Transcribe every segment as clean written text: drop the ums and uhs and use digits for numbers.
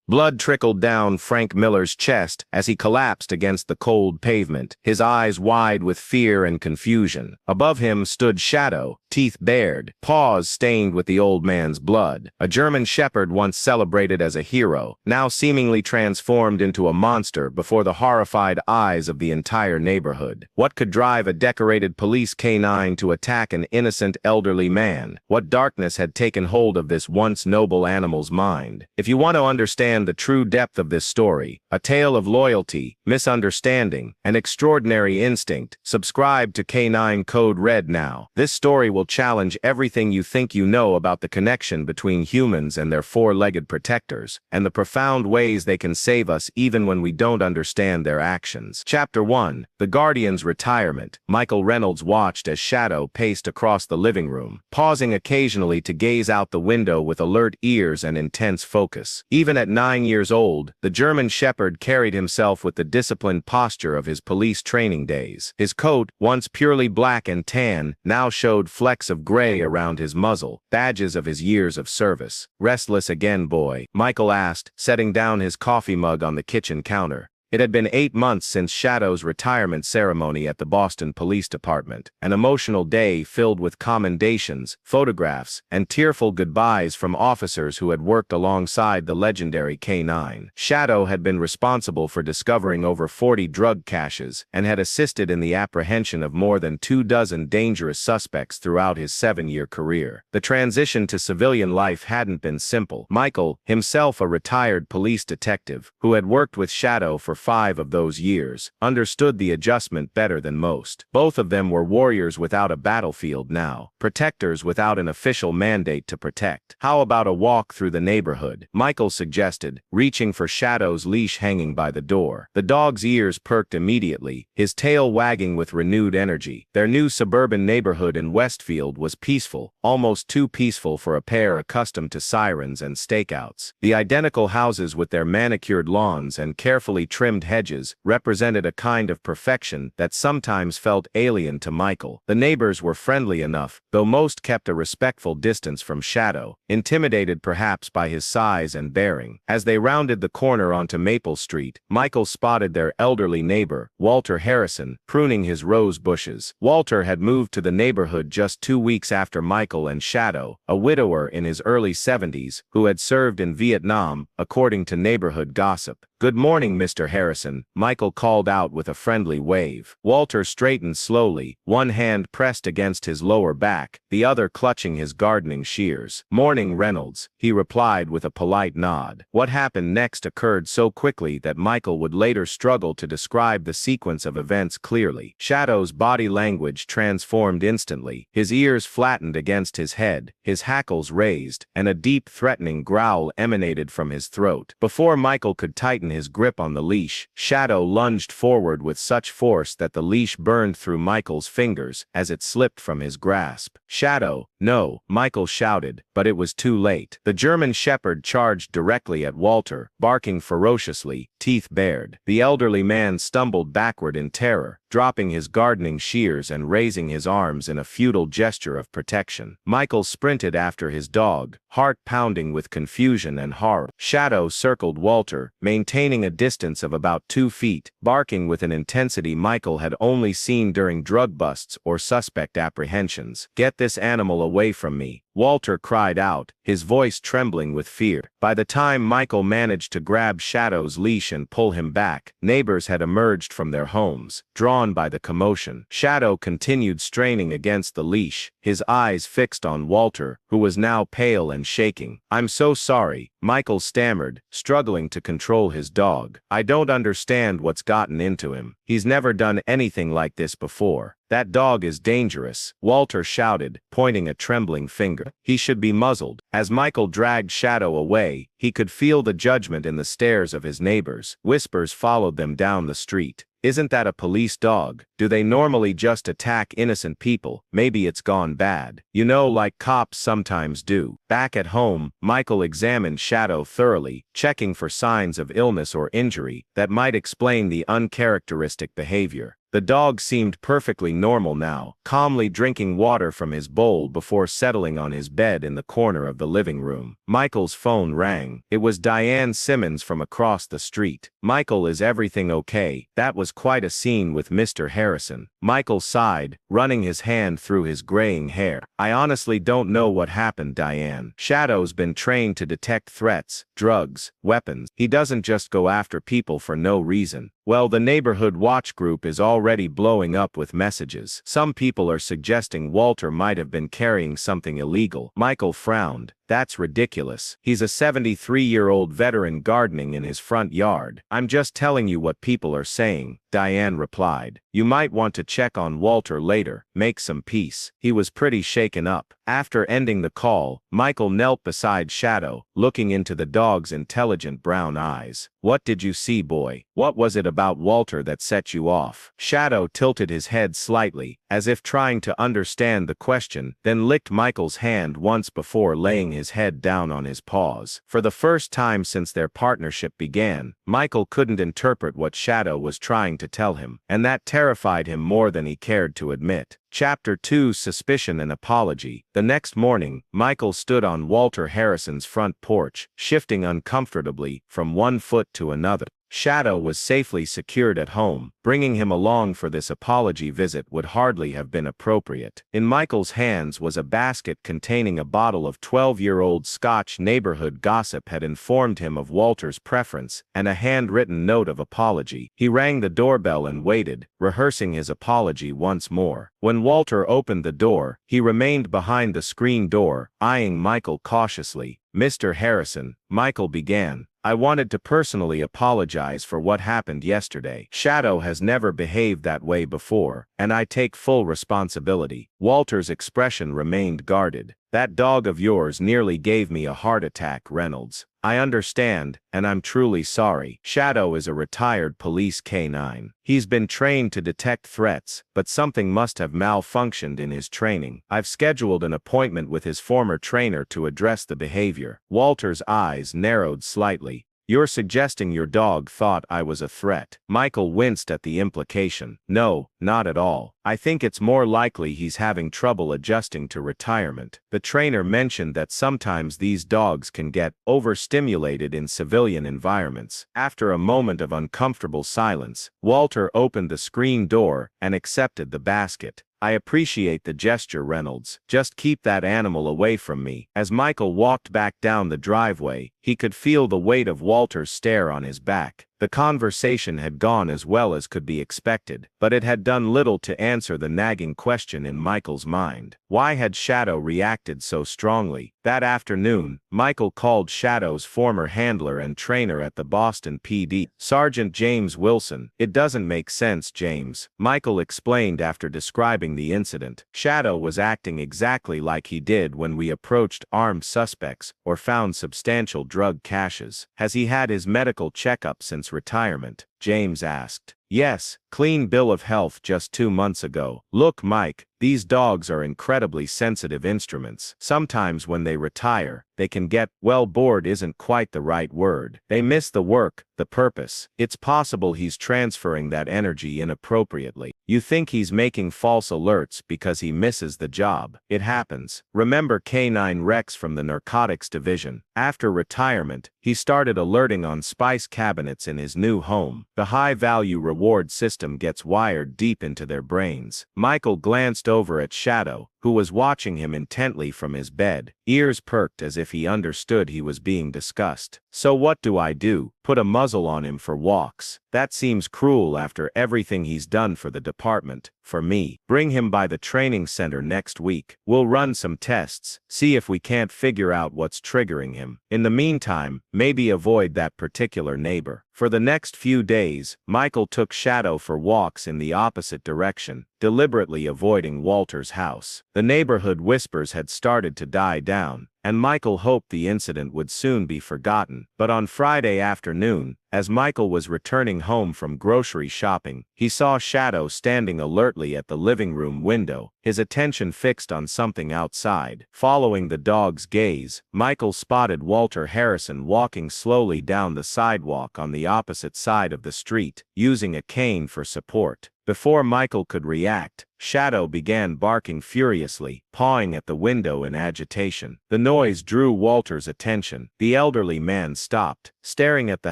Blood trickled down Frank Miller's chest as he collapsed against the cold pavement, his eyes wide with fear and confusion. Above him stood Shadow, teeth bared, paws stained with the old man's blood. A German shepherd once celebrated as a hero, now seemingly transformed into a monster before the horrified eyes of the entire neighborhood. What could drive a decorated police canine to attack an innocent elderly man? What darkness had taken hold of this once noble animal's mind? If you want to understand the true depth of this story, a tale of loyalty, misunderstanding, and extraordinary instinct, subscribe to Canine Code Red now. This story will challenge everything you think you know about the connection between humans and their four-legged protectors, and the profound ways they can save us even when we don't understand their actions. Chapter 1. The Guardian's Retirement. Michael Reynolds watched as Shadow paced across the living room, pausing occasionally to gaze out the window with alert ears and intense focus. Even at 9 years old, the German shepherd carried himself with the disciplined posture of his police training days. His coat, once purely black and tan, now showed flecks of gray around his muzzle, badges of his years of service. "Restless again, boy?" Michael asked, setting down his coffee mug on the kitchen counter. It had been 8 months since Shadow's retirement ceremony at the Boston Police Department, an emotional day filled with commendations, photographs, and tearful goodbyes from officers who had worked alongside the legendary K9. Shadow had been responsible for discovering over 40 drug caches and had assisted in the apprehension of more than 24 dangerous suspects throughout his 7-year career. The transition to civilian life hadn't been simple. Michael, himself a retired police detective, who had worked with Shadow for 5 of those years, understood the adjustment better than most. Both of them were warriors without a battlefield now, protectors without an official mandate to protect. "How about a walk through the neighborhood?" Michael suggested, reaching for Shadow's leash hanging by the door. The dog's ears perked immediately, his tail wagging with renewed energy. Their new suburban neighborhood in Westfield was peaceful, almost too peaceful for a pair accustomed to sirens and stakeouts. The identical houses with their manicured lawns and carefully trimmed hedges represented a kind of perfection that sometimes felt alien to Michael. The neighbors were friendly enough, though most kept a respectful distance from Shadow, intimidated perhaps by his size and bearing. As they rounded the corner onto Maple Street, Michael spotted their elderly neighbor, Walter Harrison, pruning his rose bushes. Walter had moved to the neighborhood just 2 weeks after Michael and Shadow, a widower in his early 70s, who had served in Vietnam, according to neighborhood gossip. "Good morning, Mr. Harrison," Michael called out with a friendly wave. Walter straightened slowly, one hand pressed against his lower back, the other clutching his gardening shears. "Morning, Reynolds," he replied with a polite nod. What happened next occurred so quickly that Michael would later struggle to describe the sequence of events clearly. Shadow's body language transformed instantly, his ears flattened against his head, his hackles raised, and a deep threatening growl emanated from his throat. Before Michael could tighten his grip on the leash, Shadow lunged forward with such force that the leash burned through Michael's fingers as it slipped from his grasp. "Shadow, no," Michael shouted, but it was too late. The German shepherd charged directly at Walter, barking ferociously, teeth bared. The elderly man stumbled backward in terror, dropping his gardening shears and raising his arms in a futile gesture of protection. Michael sprinted after his dog, heart pounding with confusion and horror. Shadow circled Walter, maintaining a distance of about 2 feet, barking with an intensity Michael had only seen during drug busts or suspect apprehensions. "Get this animal away from me," Walter cried out, his voice trembling with fear. By the time Michael managed to grab Shadow's leash and pull him back, neighbors had emerged from their homes, drawn by the commotion. Shadow continued straining against the leash, his eyes fixed on Walter, who was now pale and shaking. "I'm so sorry," Michael stammered, struggling to control his dog. "I don't understand what's gotten into him. He's never done anything like this before." "That dog is dangerous," Walter shouted, pointing a trembling finger. "He should be muzzled." As Michael dragged Shadow away, he could feel the judgment in the stares of his neighbors. Whispers followed them down the street. "Isn't that a police dog? Do they normally just attack innocent people? Maybe it's gone bad. You know, like cops sometimes do." Back at home, Michael examined Shadow thoroughly, checking for signs of illness or injury that might explain the uncharacteristic behavior. The dog seemed perfectly normal now, calmly drinking water from his bowl before settling on his bed in the corner of the living room. Michael's phone rang. It was Diane Simmons from across the street. "Michael, is everything okay?" That was quite a scene with Mr. Harrison. Michael sighed, running his hand through his graying hair. "I honestly don't know what happened, Diane. Shadow's been trained to detect threats, drugs, weapons. He doesn't just go after people for no reason. Well, the neighborhood watch group is already blowing up with messages. Some people are suggesting Walter might have been carrying something illegal." Michael frowned. "That's ridiculous. He's a 73-year-old veteran gardening in his front yard." "I'm just telling you what people are saying," Diane replied. "You might want to check on Walter later, make some peace. He was pretty shaken up." After ending the call, Michael knelt beside Shadow, looking into the dog's intelligent brown eyes. "What did you see, boy? What was it about Walter that set you off?" Shadow tilted his head slightly, as if trying to understand the question, then licked Michael's hand once before laying his head down on his paws. For the first time since their partnership began, Michael couldn't interpret what Shadow was trying to tell him, and that terrified him more than he cared to admit. Chapter 2: Suspicion and Apology. The next morning, Michael stood on Walter Harrison's front porch, shifting uncomfortably from one foot to another. Shadow was safely secured at home. Bringing him along for this apology visit would hardly have been appropriate. In Michael's hands was a basket containing a bottle of 12-year-old Scotch. Neighborhood gossip had informed him of Walter's preference, and a handwritten note of apology. He rang the doorbell and waited, rehearsing his apology once more. When Walter opened the door, he remained behind the screen door, eyeing Michael cautiously. "Mr. Harrison," Michael began, "I wanted to personally apologize for what happened yesterday. Shadow has never behaved that way before, and I take full responsibility." Walter's expression remained guarded. "That dog of yours nearly gave me a heart attack, Reynolds. I understand, and I'm truly sorry." Shadow is a retired police canine. He's been trained to detect threats, but something must have malfunctioned in his training. "I've scheduled an appointment with his former trainer to address the behavior." Walter's eyes narrowed slightly. "You're suggesting your dog thought I was a threat?" Michael winced at the implication. "No, not at all. I think it's more likely he's having trouble adjusting to retirement. The trainer mentioned that sometimes these dogs can get overstimulated in civilian environments." After a moment of uncomfortable silence, Walter opened the screen door and accepted the basket. "I appreciate the gesture, Reynolds. Just keep that animal away from me." As Michael walked back down the driveway, he could feel the weight of Walter's stare on his back. The conversation had gone as well as could be expected, but it had done little to answer the nagging question in Michael's mind. Why had Shadow reacted so strongly? That afternoon, Michael called Shadow's former handler and trainer at the Boston PD, Sergeant James Wilson. "It doesn't make sense, James," Michael explained after describing the incident. "Shadow was acting exactly like he did when we approached armed suspects or found substantial drug caches." "Has he had his medical checkup since retirement?" James asked. "Yes, clean bill of health just 2 months ago." "Look, Mike, these dogs are incredibly sensitive instruments. Sometimes when they retire, they can get, well, bored isn't quite the right word. They miss the work, the purpose. It's possible he's transferring that energy inappropriately. You think he's making false alerts because he misses the job. It happens." Remember K9 Rex from the narcotics division? After retirement, he started alerting on spice cabinets in his new home. The high-value reward system gets wired deep into their brains. Michael glanced over at Shadow, who was watching him intently from his bed, ears perked as if he understood he was being discussed. "So what do I do? Put a muzzle on him for walks? That seems cruel after everything he's done for the department, for me. Bring him by the training center next week. We'll run some tests, see if we can't figure out what's triggering him. In the meantime, maybe avoid that particular neighbor." For the next few days, Michael took Shadow for walks in the opposite direction, deliberately avoiding Walter's house. The neighborhood whispers had started to die down, and Michael hoped the incident would soon be forgotten. But on Friday afternoon, as Michael was returning home from grocery shopping, he saw Shadow standing alertly at the living room window, his attention fixed on something outside. Following the dog's gaze, Michael spotted Walter Harrison walking slowly down the sidewalk on the opposite side of the street, using a cane for support. Before Michael could react, Shadow began barking furiously, pawing at the window in agitation. The noise drew Walter's attention. The elderly man stopped, staring at the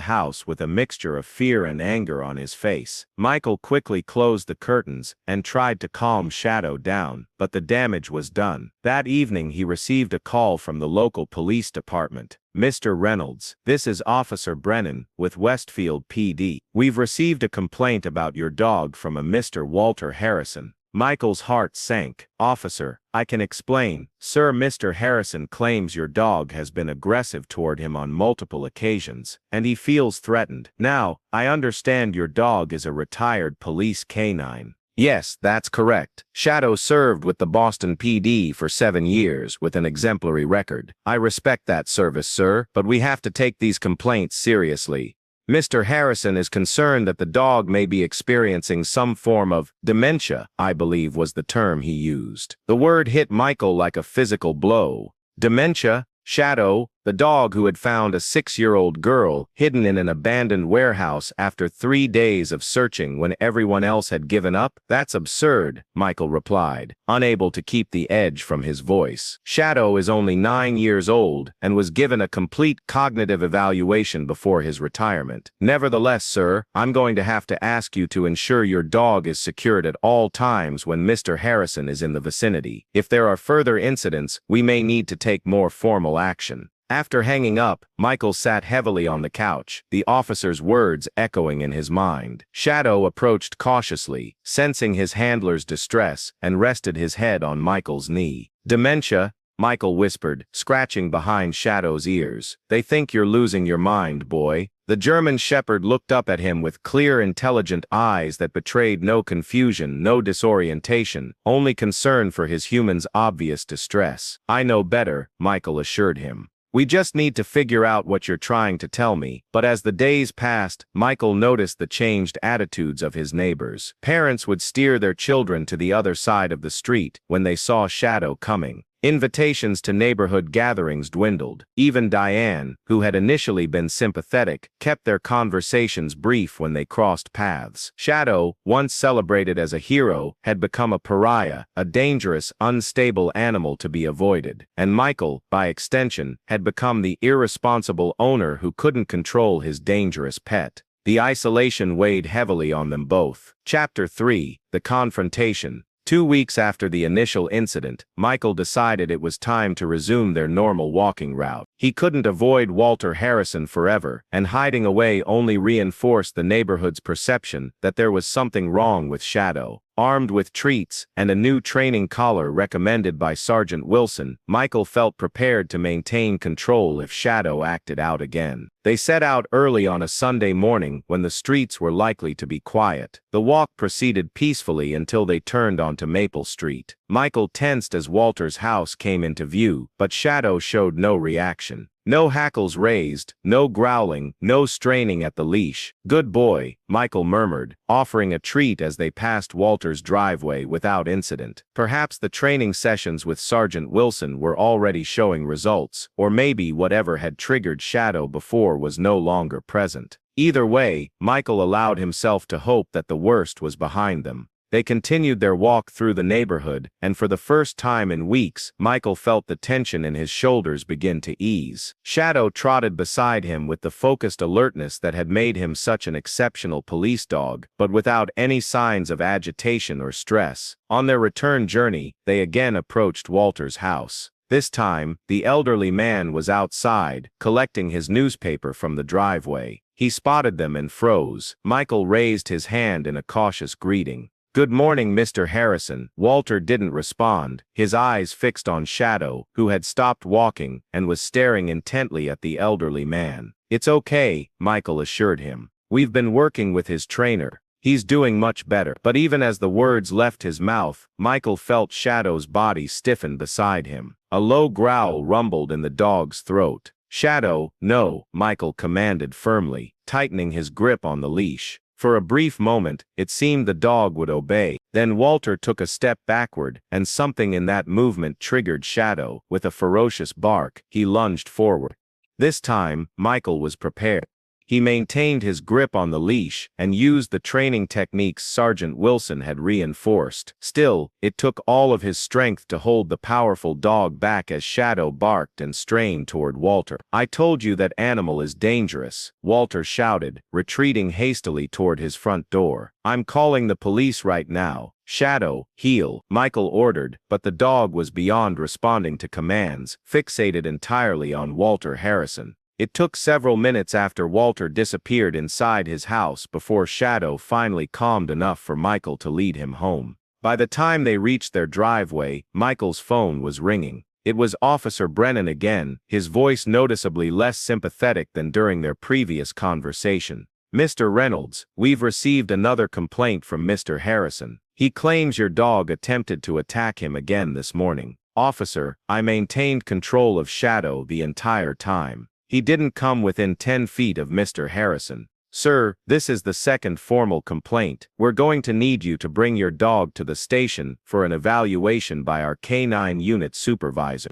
house with a mixture of fear and anger on his face. Michael quickly closed the curtains and tried to calm Shadow down, but the damage was done. That evening he received a call from the local police department. "Mr. Reynolds, this is Officer Brennan with Westfield PD. We've received a complaint about your dog from a Mr. Walter Harrison." Michael's heart sank. "Officer, I can explain. Sir, Mr. Harrison claims your dog has been aggressive toward him on multiple occasions, and he feels threatened. Now, I understand your dog is a retired police canine." "Yes, that's correct. Shadow served with the Boston PD for 7 years with an exemplary record. I respect that service, sir, but we have to take these complaints seriously. Mr. Harrison is concerned that the dog may be experiencing some form of dementia, I believe was the term he used." The word hit Michael like a physical blow. Dementia? Shadow, the dog who had found a 6-year-old girl hidden in an abandoned warehouse after 3 days of searching when everyone else had given up? "That's absurd," Michael replied, unable to keep the edge from his voice. "Shadow is only 9 years old and was given a complete cognitive evaluation before his retirement. Nevertheless, sir, I'm going to have to ask you to ensure your dog is secured at all times when Mr. Harrison is in the vicinity. If there are further incidents, we may need to take more formal action." After hanging up, Michael sat heavily on the couch, the officer's words echoing in his mind. Shadow approached cautiously, sensing his handler's distress, and rested his head on Michael's knee. "Dementia," Michael whispered, scratching behind Shadow's ears. "They think you're losing your mind, boy." The German shepherd looked up at him with clear, intelligent eyes that betrayed no confusion, no disorientation, only concern for his human's obvious distress. "I know better," Michael assured him. "We just need to figure out what you're trying to tell me." But as the days passed, Michael noticed the changed attitudes of his neighbors. Parents would steer their children to the other side of the street when they saw Shadow coming. Invitations to neighborhood gatherings dwindled. Even Diane, who had initially been sympathetic, kept their conversations brief when they crossed paths. Shadow, once celebrated as a hero, had become a pariah, a dangerous, unstable animal to be avoided. And Michael, by extension, had become the irresponsible owner who couldn't control his dangerous pet. The isolation weighed heavily on them both. Chapter 3: The Confrontation. 2 weeks after the initial incident, Michael decided it was time to resume their normal walking route. He couldn't avoid Walter Harrison forever, and hiding away only reinforced the neighborhood's perception that there was something wrong with Shadow. Armed with treats and a new training collar recommended by Sergeant Wilson, Michael felt prepared to maintain control if Shadow acted out again. They set out early on a Sunday morning when the streets were likely to be quiet. The walk proceeded peacefully until they turned onto Maple Street. Michael tensed as Walter's house came into view, but Shadow showed no reaction. No hackles raised, no growling, no straining at the leash. "Good boy," Michael murmured, offering a treat as they passed Walter's driveway without incident. Perhaps the training sessions with Sergeant Wilson were already showing results, or maybe whatever had triggered Shadow before was no longer present. Either way, Michael allowed himself to hope that the worst was behind them. They continued their walk through the neighborhood, and for the first time in weeks, Michael felt the tension in his shoulders begin to ease. Shadow trotted beside him with the focused alertness that had made him such an exceptional police dog, but without any signs of agitation or stress. On their return journey, they again approached Walter's house. This time, the elderly man was outside, collecting his newspaper from the driveway. He spotted them and froze. Michael raised his hand in a cautious greeting. "Good morning, Mr. Harrison." Walter didn't respond, his eyes fixed on Shadow, who had stopped walking and was staring intently at the elderly man. "It's okay," Michael assured him. "We've been working with his trainer. He's doing much better. But even as the words left his mouth, Michael felt Shadow's body stiffen beside him. A low growl rumbled in the dog's throat. "Shadow, no," Michael commanded firmly, tightening his grip on the leash. For a brief moment, it seemed the dog would obey. Then Walter took a step backward, and something in that movement triggered Shadow. With a ferocious bark, he lunged forward. This time, Michael was prepared. He maintained his grip on the leash and used the training techniques Sergeant Wilson had reinforced. Still, it took all of his strength to hold the powerful dog back as Shadow barked and strained toward Walter. "I told you that animal is dangerous," Walter shouted, retreating hastily toward his front door. "I'm calling the police right now." "Shadow, heel," Michael ordered, but the dog was beyond responding to commands, fixated entirely on Walter Harrison. It took several minutes after Walter disappeared inside his house before Shadow finally calmed enough for Michael to lead him home. By the time they reached their driveway, Michael's phone was ringing. It was Officer Brennan again, his voice noticeably less sympathetic than during their previous conversation. "Mr. Reynolds, we've received another complaint from Mr. Harrison. He claims your dog attempted to attack him again this morning." "Officer, I maintained control of Shadow the entire time. He didn't come within 10 feet of Mr. Harrison." "Sir, this is the second formal complaint. We're going to need you to bring your dog to the station for an evaluation by our K9 unit supervisor.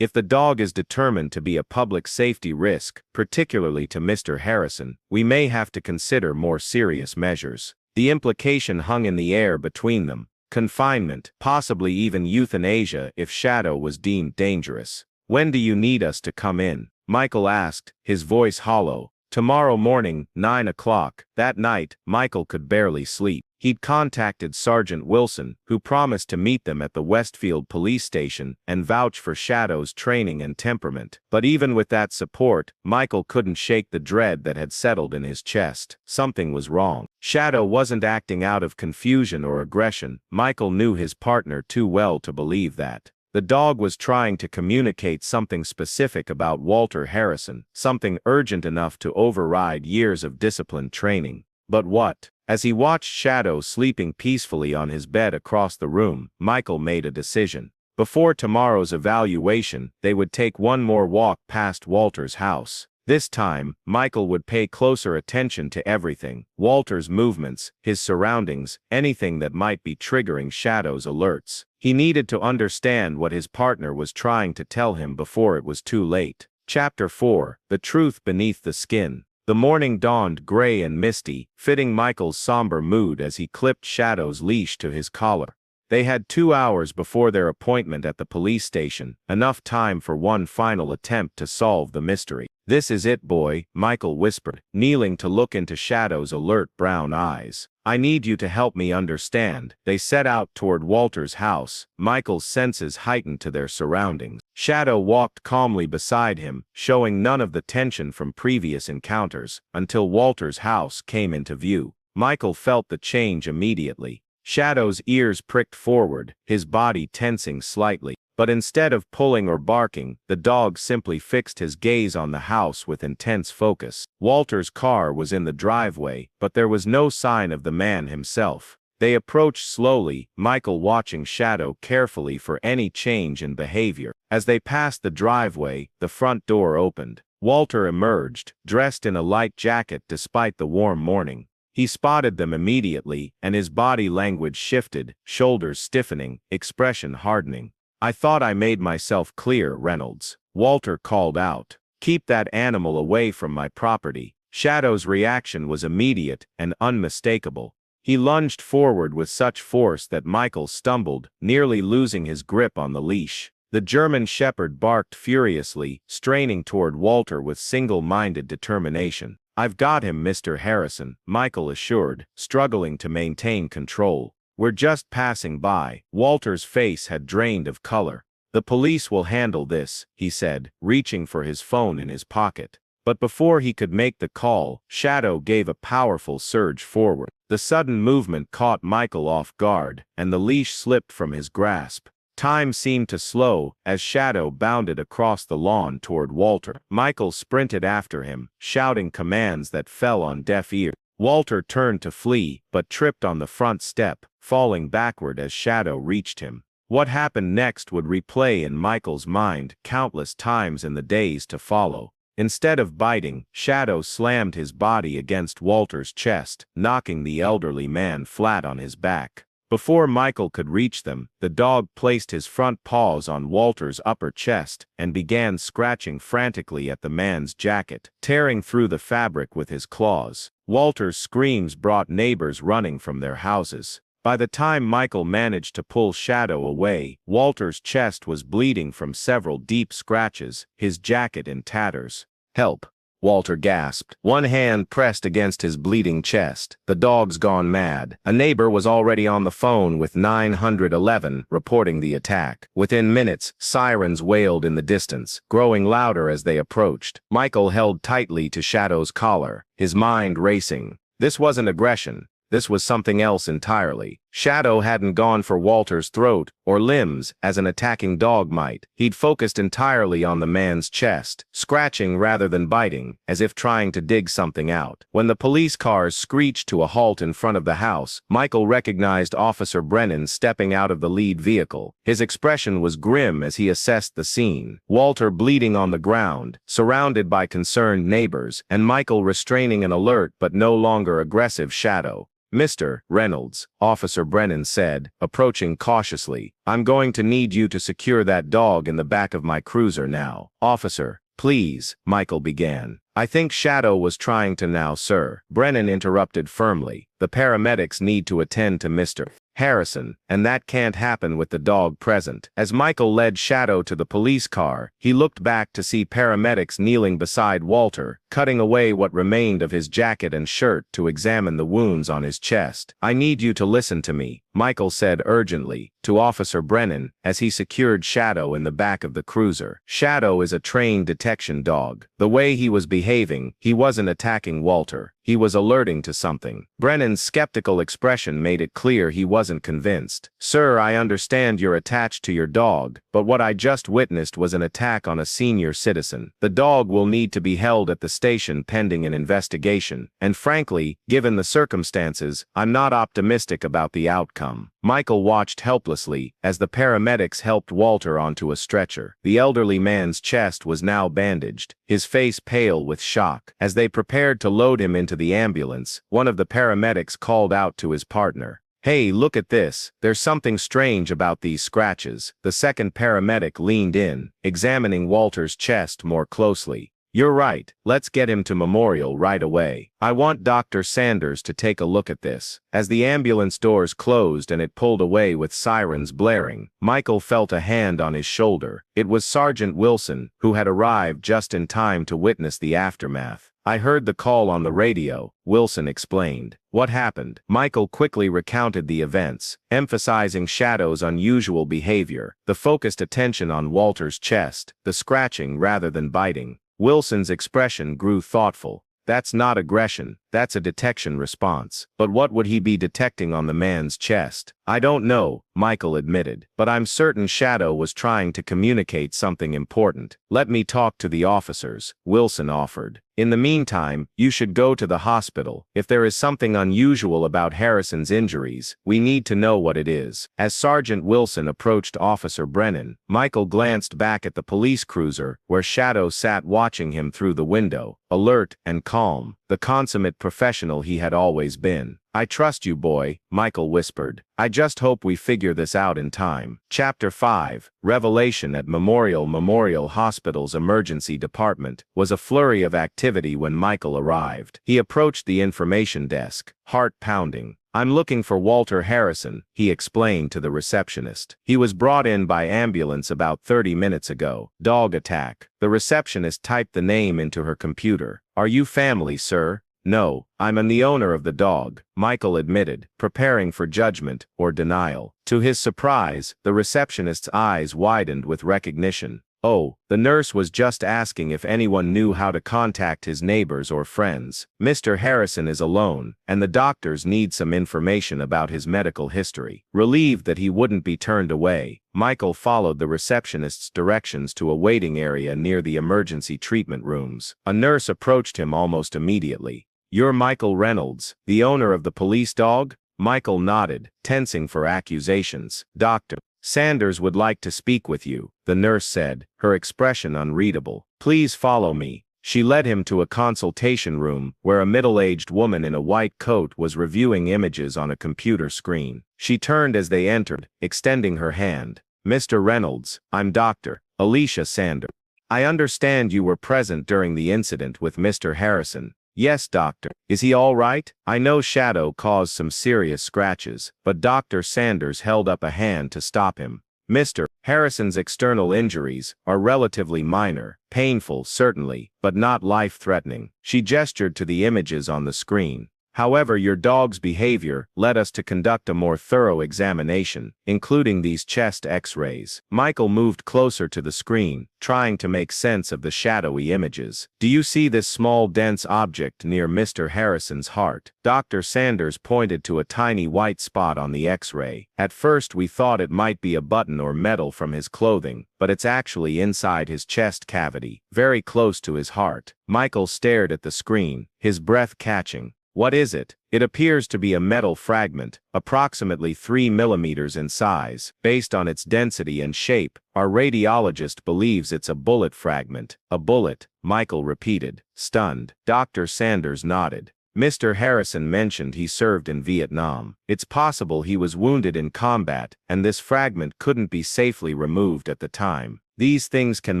If the dog is determined to be a public safety risk, particularly to Mr. Harrison, we may have to consider more serious measures." The implication hung in the air between them. Confinement, possibly even euthanasia if Shadow was deemed dangerous. "When do you need us to come in?" Michael asked, his voice hollow. "Tomorrow morning, 9 o'clock. That night, Michael could barely sleep. He'd contacted Sergeant Wilson, who promised to meet them at the Westfield police station and vouch for Shadow's training and temperament. But even with that support, Michael couldn't shake the dread that had settled in his chest. Something was wrong. Shadow wasn't acting out of confusion or aggression. Michael knew his partner too well to believe that. The dog was trying to communicate something specific about Walter Harrison, something urgent enough to override years of disciplined training. But what? As he watched Shadow sleeping peacefully on his bed across the room, Michael made a decision. Before tomorrow's evaluation, they would take one more walk past Walter's house. This time, Michael would pay closer attention to everything: Walter's movements, his surroundings, anything that might be triggering Shadow's alerts. He needed to understand what his partner was trying to tell him before it was too late. Chapter 4: The Truth Beneath the Skin. The morning dawned gray and misty, fitting Michael's somber mood as he clipped Shadow's leash to his collar. They had 2 hours before their appointment at the police station, enough time for one final attempt to solve the mystery. "This is it, boy," Michael whispered, kneeling to look into Shadow's alert brown eyes. "I need you to help me understand." They set out toward Walter's house, Michael's senses heightened to their surroundings. Shadow walked calmly beside him, showing none of the tension from previous encounters, until Walter's house came into view. Michael felt the change immediately. Shadow's ears pricked forward, his body tensing slightly. But instead of pulling or barking, the dog simply fixed his gaze on the house with intense focus. Walter's car was in the driveway, but there was no sign of the man himself. They approached slowly, Michael watching Shadow carefully for any change in behavior. As they passed the driveway, the front door opened. Walter emerged, dressed in a light jacket despite the warm morning. He spotted them immediately, and his body language shifted, shoulders stiffening, expression hardening. "I thought I made myself clear, Reynolds," Walter called out. "Keep that animal away from my property." Shadow's reaction was immediate and unmistakable. He lunged forward with such force that Michael stumbled, nearly losing his grip on the leash. The German shepherd barked furiously, straining toward Walter with single-minded determination. "I've got him, Mr. Harrison," Michael assured, struggling to maintain control. "We're just passing by." Walter's face had drained of color. "The police will handle this," he said, reaching for his phone in his pocket. But before he could make the call, Shadow gave a powerful surge forward. The sudden movement caught Michael off guard, and the leash slipped from his grasp. Time seemed to slow as Shadow bounded across the lawn toward Walter. Michael sprinted after him, shouting commands that fell on deaf ears. Walter turned to flee, but tripped on the front step, falling backward as Shadow reached him. What happened next would replay in Michael's mind countless times in the days to follow. Instead of biting, Shadow slammed his body against Walter's chest, knocking the elderly man flat on his back. Before Michael could reach them, the dog placed his front paws on Walter's upper chest and began scratching frantically at the man's jacket, tearing through the fabric with his claws. Walter's screams brought neighbors running from their houses. By the time Michael managed to pull Shadow away, Walter's chest was bleeding from several deep scratches, his jacket in tatters. "Help!" Walter gasped, one hand pressed against his bleeding chest. "The dog's gone mad." A neighbor was already on the phone with 911, reporting the attack. Within minutes, sirens wailed in the distance, growing louder as they approached. Michael held tightly to Shadow's collar, his mind racing. This wasn't aggression. This was something else entirely. Shadow hadn't gone for Walter's throat or limbs as an attacking dog might. He'd focused entirely on the man's chest, scratching rather than biting, as if trying to dig something out. When the police cars screeched to a halt in front of the house, Michael recognized Officer Brennan stepping out of the lead vehicle. His expression was grim as he assessed the scene. Walter bleeding on the ground, surrounded by concerned neighbors, and Michael restraining an alert but no longer aggressive Shadow. "Mr. Reynolds," Officer Brennan said, approaching cautiously, "I'm going to need you to secure that dog in the back of my cruiser now." "Officer, please," Michael began. "I think Shadow was trying to now, sir," Brennan interrupted firmly. "The paramedics need to attend to Mr. Harrison, and that can't happen with the dog present." As Michael led Shadow to the police car, he looked back to see paramedics kneeling beside Walter, cutting away what remained of his jacket and shirt to examine the wounds on his chest. "I need you to listen to me," Michael said urgently to Officer Brennan as he secured Shadow in the back of the cruiser. "Shadow is a trained detection dog. The way he was behaving, he wasn't attacking Walter. He was alerting to something." Brennan's skeptical expression made it clear he wasn't convinced. "Sir, I understand you're attached to your dog, but what I just witnessed was an attack on a senior citizen. The dog will need to be held at the station pending an investigation, and frankly, given the circumstances, I'm not optimistic about the outcome." Michael watched helplessly as the paramedics helped Walter onto a stretcher. The elderly man's chest was now bandaged, his face pale with shock. As they prepared to load him into the ambulance, one of the paramedics called out to his partner, "Hey, look at this. There's something strange about these scratches." The second paramedic leaned in, examining Walter's chest more closely. "You're right. Let's get him to Memorial right away. I want Dr. Sanders to take a look at this." As the ambulance doors closed and it pulled away with sirens blaring, Michael felt a hand on his shoulder. It was Sergeant Wilson, who had arrived just in time to witness the aftermath. "I heard the call on the radio," Wilson explained. "What happened?" Michael quickly recounted the events, emphasizing Shadow's unusual behavior, the focused attention on Walter's chest, the scratching rather than biting. Wilson's expression grew thoughtful. "That's not aggression, that's a detection response." "But what would he be detecting on the man's chest?" "I don't know," Michael admitted, "but I'm certain Shadow was trying to communicate something important." "Let me talk to the officers," Wilson offered. "In the meantime, you should go to the hospital. If there is something unusual about Harrison's injuries, we need to know what it is." As Sergeant Wilson approached Officer Brennan, Michael glanced back at the police cruiser, where Shadow sat watching him through the window, alert and calm, the consummate professional he had always been. "I trust you, boy," Michael whispered. "I just hope we figure this out in time." Chapter 5, Revelation at Memorial Hospital's emergency department, was a flurry of activity when Michael arrived. He approached the information desk, heart pounding. "I'm looking for Walter Harrison," he explained to the receptionist. "He was brought in by ambulance about 30 minutes ago. Dog attack." The receptionist typed the name into her computer. "Are you family, sir?" "No, I'm the owner of the dog," Michael admitted, preparing for judgment or denial. To his surprise, the receptionist's eyes widened with recognition. "Oh, the nurse was just asking if anyone knew how to contact his neighbors or friends. Mr. Harrison is alone, and the doctors need some information about his medical history." Relieved that he wouldn't be turned away, Michael followed the receptionist's directions to a waiting area near the emergency treatment rooms. A nurse approached him almost immediately. "You're Michael Reynolds, the owner of the police dog?" Michael nodded, tensing for accusations. "Dr. Sanders would like to speak with you," the nurse said, her expression unreadable. "Please follow me." She led him to a consultation room where a middle-aged woman in a white coat was reviewing images on a computer screen. She turned as they entered, extending her hand. "Mr. Reynolds, I'm Dr. Alicia Sanders. I understand you were present during the incident with Mr. Harrison." "Yes, doctor. Is he all right?" "I know Shadow caused some serious scratches, but Dr. Sanders held up a hand to stop him. Mr. Harrison's external injuries are relatively minor, painful certainly, but not life-threatening." She gestured to the images on the screen. "However, your dog's behavior led us to conduct a more thorough examination, including these chest X-rays." Michael moved closer to the screen, trying to make sense of the shadowy images. "Do you see this small dense object near Mr. Harrison's heart?" Dr. Sanders pointed to a tiny white spot on the X-ray. "At first we thought it might be a button or metal from his clothing, but it's actually inside his chest cavity, very close to his heart." Michael stared at the screen, his breath catching. "What is it?" "It appears to be a metal fragment, approximately 3 millimeters in size. Based on its density and shape, our radiologist believes it's a bullet fragment." "A bullet," Michael repeated, stunned. Dr. Sanders nodded. "Mr. Harrison mentioned he served in Vietnam. It's possible he was wounded in combat, and this fragment couldn't be safely removed at the time. These things can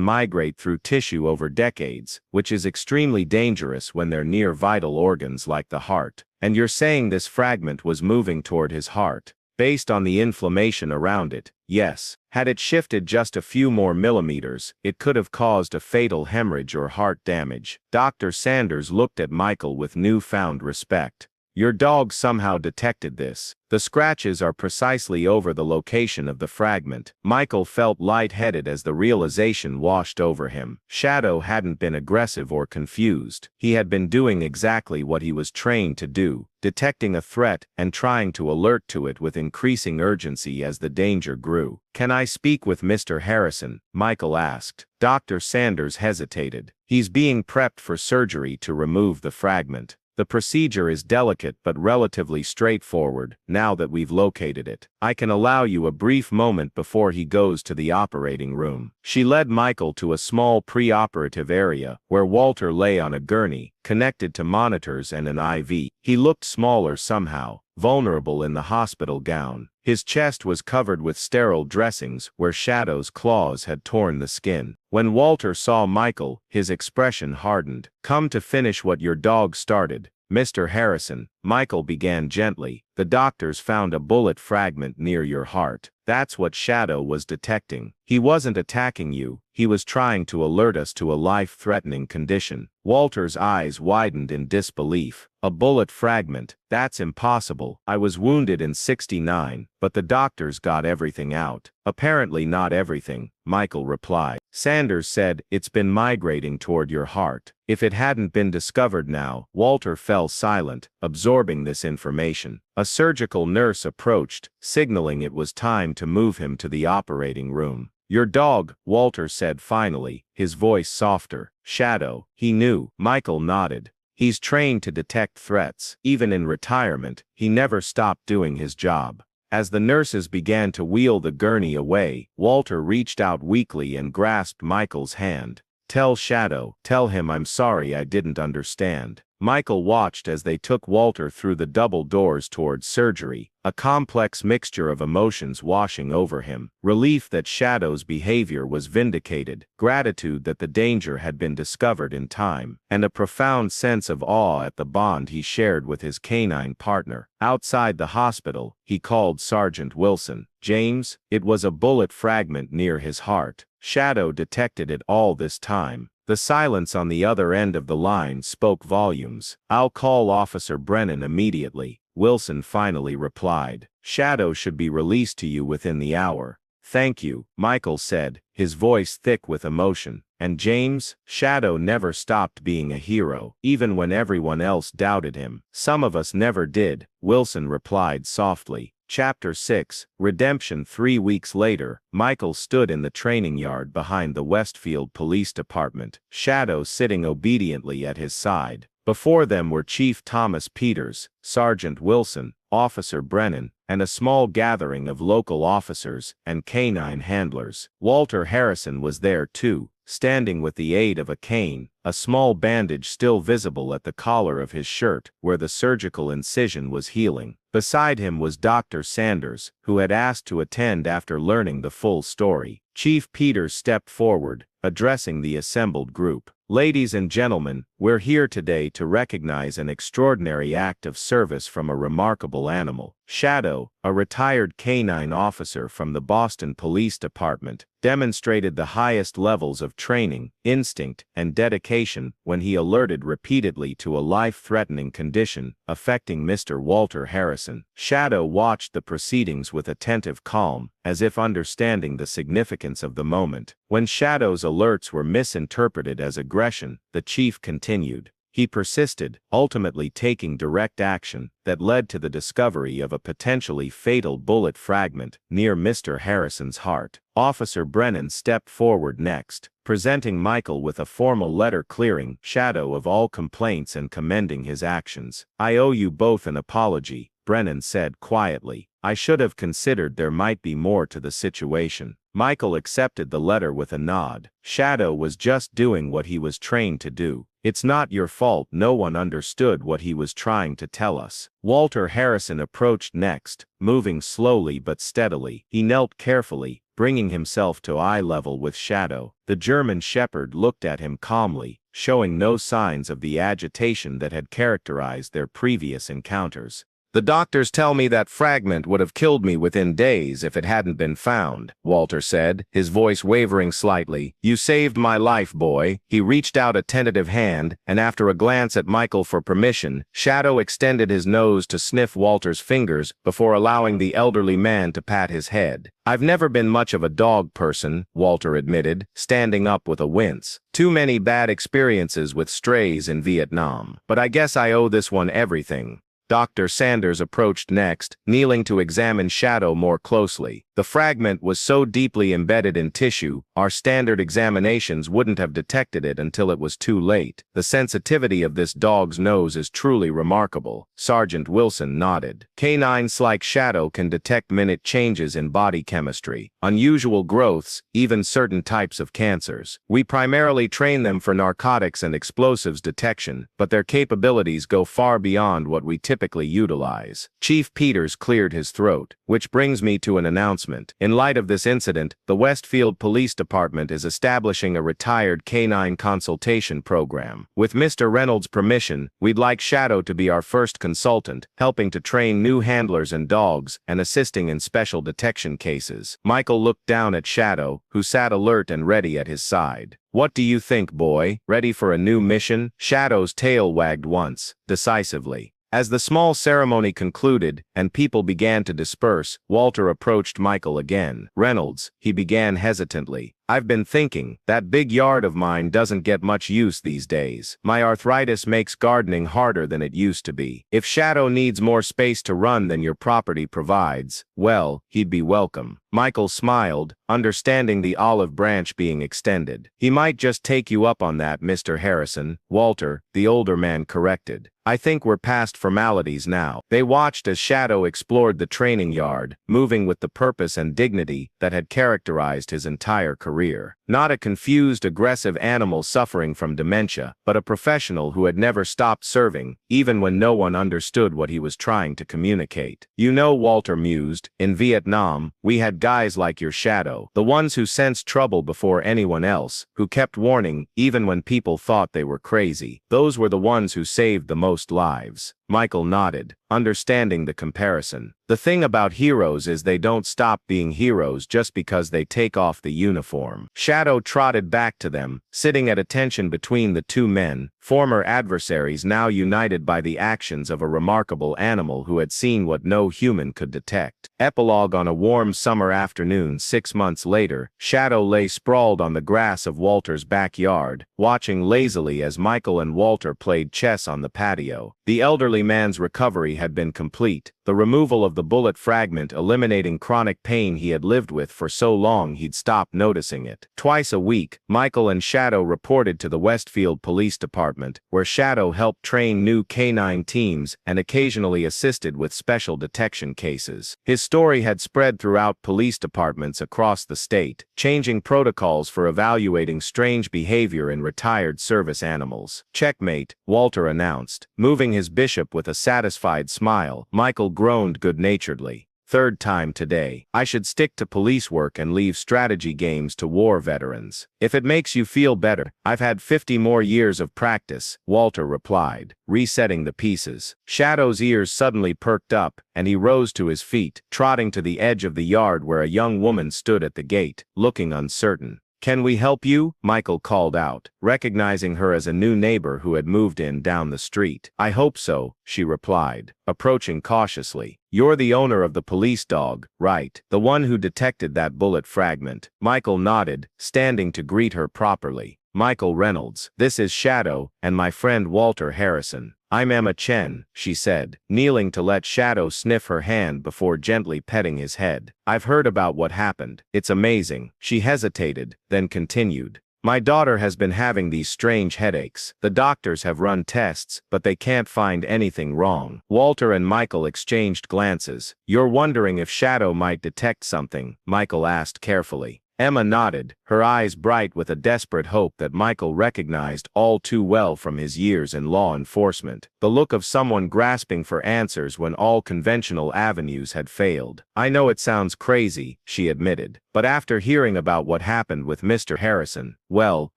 migrate through tissue over decades, which is extremely dangerous when they're near vital organs like the heart." "And you're saying this fragment was moving toward his heart?" "Based on the inflammation around it, yes. Had it shifted just a few more millimeters, it could have caused a fatal hemorrhage or heart damage." Dr. Sanders looked at Michael with newfound respect. "Your dog somehow detected this. The scratches are precisely over the location of the fragment." Michael felt lightheaded as the realization washed over him. Shadow hadn't been aggressive or confused. He had been doing exactly what he was trained to do, detecting a threat and trying to alert to it with increasing urgency as the danger grew. "Can I speak with Mr. Harrison?" Michael asked. Dr. Sanders hesitated. "He's being prepped for surgery to remove the fragment. The procedure is delicate but relatively straightforward, now that we've located it. I can allow you a brief moment before he goes to the operating room." She led Michael to a small pre-operative area, where Walter lay on a gurney, connected to monitors and an IV. He looked smaller somehow, vulnerable in the hospital gown. His chest was covered with sterile dressings where Shadow's claws had torn the skin. When Walter saw Michael, his expression hardened. "Come to finish what your dog started, Mr. Harrison," Michael began gently. "The doctors found a bullet fragment near your heart. That's what Shadow was detecting. He wasn't attacking you, he was trying to alert us to a life-threatening condition." Walter's eyes widened in disbelief. "A bullet fragment? That's impossible. I was wounded in '69, but the doctors got everything out." "Apparently not everything," Michael replied. "Sanders said it's been migrating toward your heart. If it hadn't been discovered now." Walter fell silent, absorbing this information. A surgical nurse approached, signaling it was time to move him to the operating room. "Your dog," Walter said finally, his voice softer. "Shadow, he knew." Michael nodded. "He's trained to detect threats. Even in retirement, he never stopped doing his job." As the nurses began to wheel the gurney away, Walter reached out weakly and grasped Michael's hand. "Tell Shadow, tell him I'm sorry I didn't understand." Michael watched as they took Walter through the double doors towards surgery, a complex mixture of emotions washing over him. Relief that Shadow's behavior was vindicated, gratitude that the danger had been discovered in time, and a profound sense of awe at the bond he shared with his canine partner. Outside the hospital, he called Sergeant Wilson. "James, it was a bullet fragment near his heart. Shadow detected it all this time." The silence on the other end of the line spoke volumes. "I'll call Officer Brennan immediately," Wilson finally replied. "Shadow should be released to you within the hour." "Thank you," Michael said, his voice thick with emotion. "And James, Shadow never stopped being a hero, even when everyone else doubted him." "Some of us never did," Wilson replied softly. Chapter 6, Redemption. 3 weeks later, Michael stood in the training yard behind the Westfield Police Department, Shadow sitting obediently at his side. Before them were Chief Thomas Peters, Sergeant Wilson, Officer Brennan, and a small gathering of local officers and canine handlers. Walter Harrison was there too, standing with the aid of a cane, a small bandage still visible at the collar of his shirt where the surgical incision was healing. Beside him was Dr. Sanders, who had asked to attend after learning the full story. Chief Peters stepped forward, addressing the assembled group. "Ladies and gentlemen, we're here today to recognize an extraordinary act of service from a remarkable animal. Shadow, a retired canine officer from the Boston Police Department, demonstrated the highest levels of training, instinct, and dedication when he alerted repeatedly to a life-threatening condition affecting Mr. Walter Harrison. Shadow watched the proceedings with attentive calm, as if understanding the significance of the moment. When Shadow's alerts were misinterpreted as aggression, the chief continued. He persisted, ultimately taking direct action that led to the discovery of a potentially fatal bullet fragment near Mr. Harrison's heart. Officer Brennan stepped forward next, presenting Michael with a formal letter clearing Shadow of all complaints and commending his actions. "I owe you both an apology," Brennan said quietly. "I should have considered there might be more to the situation." Michael accepted the letter with a nod. Shadow was just doing what he was trained to do. "It's not your fault no one understood what he was trying to tell us." Walter Harrison approached next, moving slowly but steadily. He knelt carefully, bringing himself to eye level with Shadow. The German Shepherd looked at him calmly, showing no signs of the agitation that had characterized their previous encounters. "The doctors tell me that fragment would have killed me within days if it hadn't been found," Walter said, his voice wavering slightly. "You saved my life, boy." He reached out a tentative hand, and after a glance at Michael for permission, Shadow extended his nose to sniff Walter's fingers before allowing the elderly man to pat his head. "I've never been much of a dog person," Walter admitted, standing up with a wince. "Too many bad experiences with strays in Vietnam. But I guess I owe this one everything." Dr. Sanders approached next, kneeling to examine Shadow more closely. The fragment was so deeply embedded in tissue, our standard examinations wouldn't have detected it until it was too late. "The sensitivity of this dog's nose is truly remarkable." Sergeant Wilson nodded. "Canines like Shadow can detect minute changes in body chemistry, unusual growths, even certain types of cancers. We primarily train them for narcotics and explosives detection, but their capabilities go far beyond what we typically utilize." Chief Peters cleared his throat, which brings me to an announcement. In light of this incident, the Westfield Police Department is establishing a retired canine consultation program. With Mr. Reynolds' permission, we'd like Shadow to be our first consultant, helping to train new handlers and dogs, and assisting in special detection cases. Michael looked down at Shadow, who sat alert and ready at his side. "What do you think, boy? Ready for a new mission?" Shadow's tail wagged once, decisively. As the small ceremony concluded and people began to disperse, Walter approached Michael again. "Reynolds," he began hesitantly, "I've been thinking, that big yard of mine doesn't get much use these days. My arthritis makes gardening harder than it used to be. If Shadow needs more space to run than your property provides, well, he'd be welcome." Michael smiled, understanding the olive branch being extended. "He might just take you up on that, Mr. Harrison." "Walter," the older man corrected. "I think we're past formalities now." They watched as Shadow explored the training yard, moving with the purpose and dignity that had characterized his entire career. Not a confused, aggressive animal suffering from dementia, but a professional who had never stopped serving, even when no one understood what he was trying to communicate. "You know," Walter mused, "in Vietnam, we had guys like your Shadow, the ones who sensed trouble before anyone else, who kept warning, even when people thought they were crazy. Those were the ones who saved the most lives." Michael nodded, understanding the comparison. "The thing about heroes is they don't stop being heroes just because they take off the uniform." Shadow trotted back to them, sitting at attention between the two men, former adversaries now united by the actions of a remarkable animal who had seen what no human could detect. Epilogue. On a warm summer afternoon 6 months later, Shadow lay sprawled on the grass of Walter's backyard, watching lazily as Michael and Walter played chess on the patio. The elderly man's recovery had been complete, the removal of the bullet fragment eliminating chronic pain he had lived with for so long he'd stopped noticing it. Twice a week, Michael and Shadow reported to the Westfield Police Department department, where Shadow helped train new canine teams and occasionally assisted with special detection cases. His story had spread throughout police departments across the state, changing protocols for evaluating strange behavior in retired service animals. "Checkmate," Walter announced. Moving his bishop with a satisfied smile, Michael groaned good-naturedly. "Third time today. I should stick to police work and leave strategy games to war veterans." "If it makes you feel better, I've had 50 more years of practice," Walter replied, resetting the pieces. Shadow's ears suddenly perked up, and he rose to his feet, trotting to the edge of the yard where a young woman stood at the gate, looking uncertain. "Can we help you?" Michael called out, recognizing her as a new neighbor who had moved in down the street. "I hope so," she replied, approaching cautiously. "You're the owner of the police dog, right? The one who detected that bullet fragment." Michael nodded, standing to greet her properly. "Michael Reynolds, this is Shadow, and my friend Walter Harrison. I'm Emma Chen," she said, kneeling to let Shadow sniff her hand before gently petting his head. "I've heard about what happened. It's amazing." She hesitated, then continued. "My daughter has been having these strange headaches. The doctors have run tests, but they can't find anything wrong." Walter and Michael exchanged glances. "You're wondering if Shadow might detect something?" Michael asked carefully. Emma nodded, her eyes bright with a desperate hope that Michael recognized all too well from his years in law enforcement. The look of someone grasping for answers when all conventional avenues had failed. "I know it sounds crazy," she admitted, "but after hearing about what happened with Mr. Harrison, well,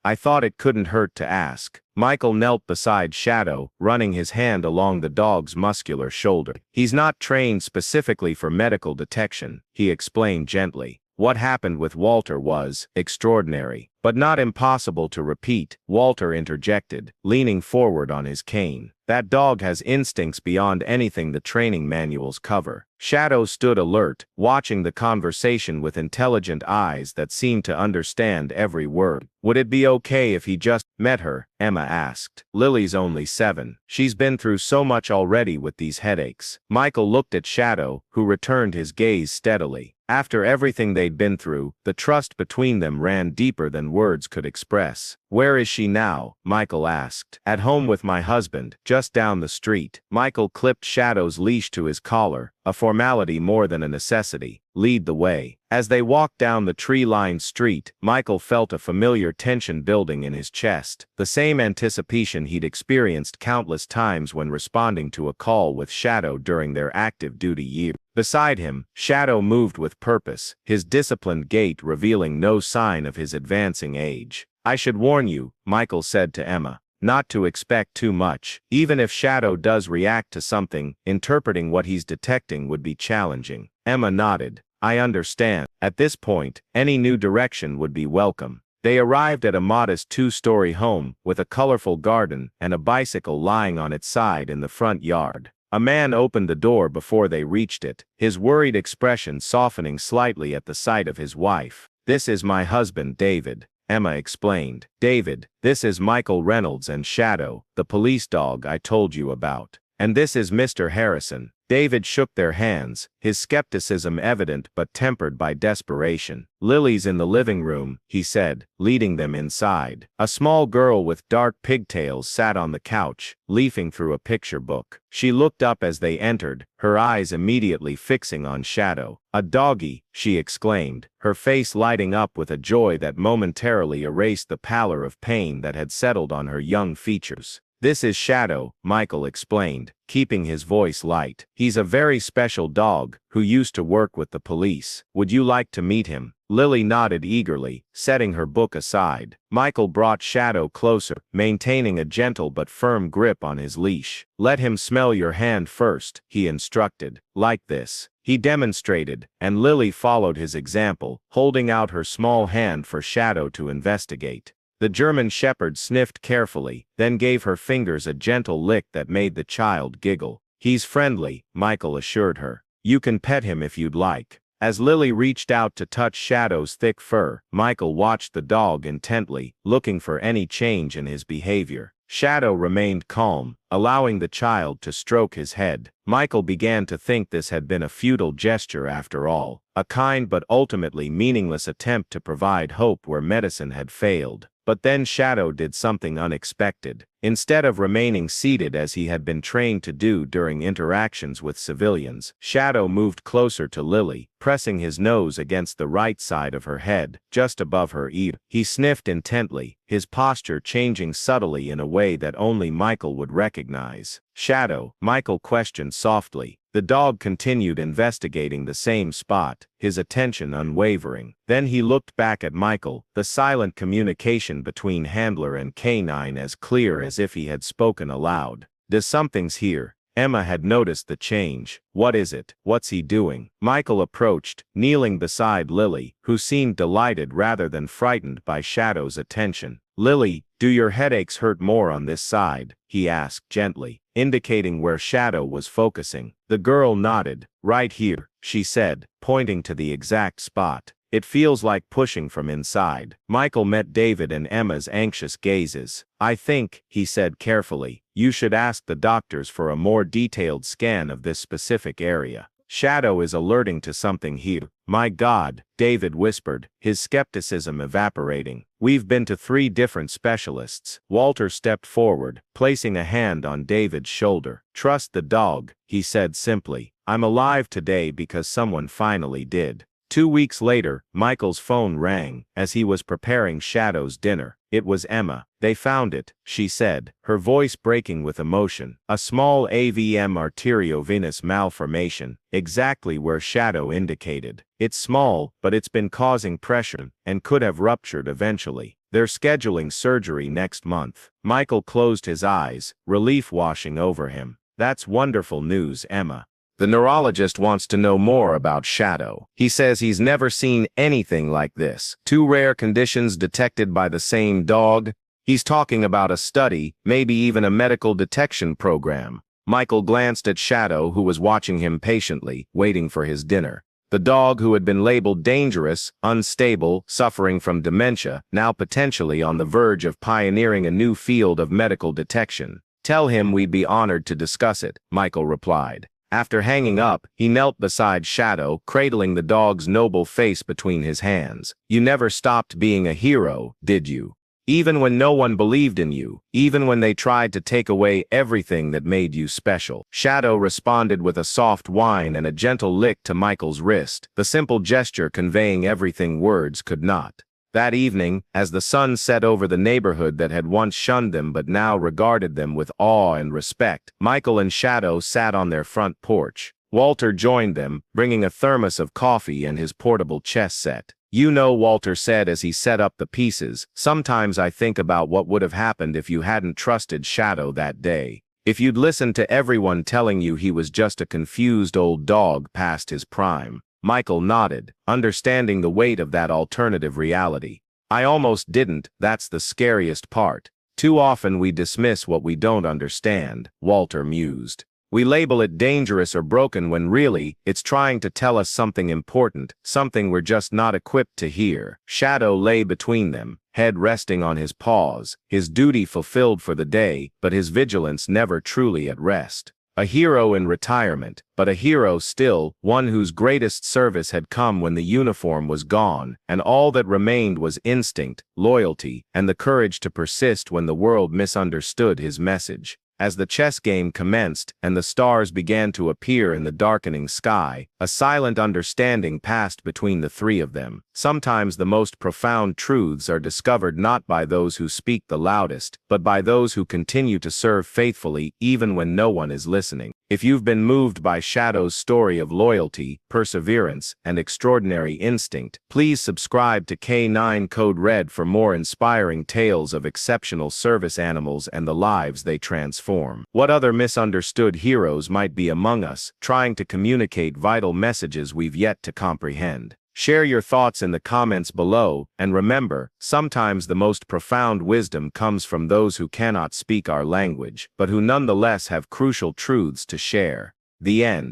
I thought it couldn't hurt to ask." Michael knelt beside Shadow, running his hand along the dog's muscular shoulder. "He's not trained specifically for medical detection," he explained gently. "What happened with Walter was extraordinary, but not impossible to repeat," Walter interjected, leaning forward on his cane. "That dog has instincts beyond anything the training manuals cover." Shadow stood alert, watching the conversation with intelligent eyes that seemed to understand every word. "Would it be okay if he just met her?" Emma asked. "Lily's only 7. She's been through so much already with these headaches." Michael looked at Shadow, who returned his gaze steadily. After everything they'd been through, the trust between them ran deeper than words could express. "Where is she now?" Michael asked. "At home with my husband, just down the street." Michael clipped Shadow's leash to his collar, a formality more than a necessity. "Lead the way." As they walked down the tree-lined street, Michael felt a familiar tension building in his chest, the same anticipation he'd experienced countless times when responding to a call with Shadow during their active duty year. Beside him, Shadow moved with purpose, his disciplined gait revealing no sign of his advancing age. "I should warn you," Michael said to Emma, "not to expect too much. Even if Shadow does react to something, interpreting what he's detecting would be challenging." Emma nodded. "I understand." At this point, any new direction would be welcome. They arrived at a modest 2-story home, with a colorful garden and a bicycle lying on its side in the front yard. A man opened the door before they reached it, his worried expression softening slightly at the sight of his wife. "This is my husband, David," Emma explained. "David, this is Michael Reynolds and Shadow, the police dog I told you about. And this is Mr. Harrison." David shook their hands, his skepticism evident but tempered by desperation. "Lily's in the living room," he said, leading them inside. A small girl with dark pigtails sat on the couch, leafing through a picture book. She looked up as they entered, her eyes immediately fixing on Shadow. "A doggy," she exclaimed, her face lighting up with a joy that momentarily erased the pallor of pain that had settled on her young features. "This is Shadow," Michael explained, keeping his voice light. "He's a very special dog, who used to work with the police. Would you like to meet him?" Lily nodded eagerly, setting her book aside. Michael brought Shadow closer, maintaining a gentle but firm grip on his leash. "Let him smell your hand first," he instructed. "Like this." He demonstrated, and Lily followed his example, holding out her small hand for Shadow to investigate. The German shepherd sniffed carefully, then gave her fingers a gentle lick that made the child giggle. "He's friendly," Michael assured her. "You can pet him if you'd like." As Lily reached out to touch Shadow's thick fur, Michael watched the dog intently, looking for any change in his behavior. Shadow remained calm, allowing the child to stroke his head. Michael began to think this had been a futile gesture after all, a kind but ultimately meaningless attempt to provide hope where medicine had failed. But then Shadow did something unexpected. Instead of remaining seated as he had been trained to do during interactions with civilians, Shadow moved closer to Lily, pressing his nose against the right side of her head, just above her ear. He sniffed intently, his posture changing subtly in a way that only Michael would recognize. "Shadow?" Michael questioned softly. The dog continued investigating the same spot, his attention unwavering. Then he looked back at Michael, the silent communication between handler and canine as clear as if he had spoken aloud. "Does something's here." Emma had noticed the change. "What is it? What's he doing?" Michael approached, kneeling beside Lily, who seemed delighted rather than frightened by Shadow's attention. "Lily, do your headaches hurt more on this side?" he asked gently, indicating where Shadow was focusing. The girl nodded. "Right here," she said, pointing to the exact spot. "It feels like pushing from inside." Michael met David and Emma's anxious gazes. "I think," he said carefully, "you should ask the doctors for a more detailed scan of this specific area. Shadow is alerting to something here." "My God," David whispered, his skepticism evaporating. "We've been to 3 different specialists." Walter stepped forward, placing a hand on David's shoulder. "Trust the dog," he said simply. "I'm alive today because someone finally did." 2 weeks later, Michael's phone rang, as he was preparing Shadow's dinner. It was Emma. "They found it," she said, her voice breaking with emotion. "A small AVM arteriovenous malformation, exactly where Shadow indicated. It's small, but it's been causing pressure, and could have ruptured eventually. They're scheduling surgery next month." Michael closed his eyes, relief washing over him. "That's wonderful news, Emma. The neurologist wants to know more about Shadow. He says he's never seen anything like this. 2 rare conditions detected by the same dog. He's talking about a study, maybe even a medical detection program." Michael glanced at Shadow, who was watching him patiently, waiting for his dinner. The dog, who had been labeled dangerous, unstable, suffering from dementia, now potentially on the verge of pioneering a new field of medical detection. "Tell him we'd be honored to discuss it," Michael replied. After hanging up, he knelt beside Shadow, cradling the dog's noble face between his hands. "You never stopped being a hero, did you? Even when no one believed in you, even when they tried to take away everything that made you special." Shadow responded with a soft whine and a gentle lick to Michael's wrist, the simple gesture conveying everything words could not. That evening, as the sun set over the neighborhood that had once shunned them but now regarded them with awe and respect, Michael and Shadow sat on their front porch. Walter joined them, bringing a thermos of coffee and his portable chess set. "You know," Walter said as he set up the pieces, "sometimes I think about what would have happened if you hadn't trusted Shadow that day. If you'd listened to everyone telling you he was just a confused old dog past his prime." Michael nodded, understanding the weight of that alternative reality. "I almost didn't, that's the scariest part. Too often we dismiss what we don't understand," Walter mused. "We label it dangerous or broken when really, it's trying to tell us something important, something we're just not equipped to hear." Shadow lay between them, head resting on his paws, his duty fulfilled for the day, but his vigilance never truly at rest. A hero in retirement, but a hero still, one whose greatest service had come when the uniform was gone, and all that remained was instinct, loyalty, and the courage to persist when the world misunderstood his message. As the chess game commenced and the stars began to appear in the darkening sky, a silent understanding passed between the 3 of them. Sometimes the most profound truths are discovered not by those who speak the loudest, but by those who continue to serve faithfully even when no one is listening. If you've been moved by Shadow's story of loyalty, perseverance, and extraordinary instinct, please subscribe to K9 Code Red for more inspiring tales of exceptional service animals and the lives they transform. What other misunderstood heroes might be among us, trying to communicate vital messages we've yet to comprehend? Share your thoughts in the comments below, and remember, sometimes the most profound wisdom comes from those who cannot speak our language, but who nonetheless have crucial truths to share. The end.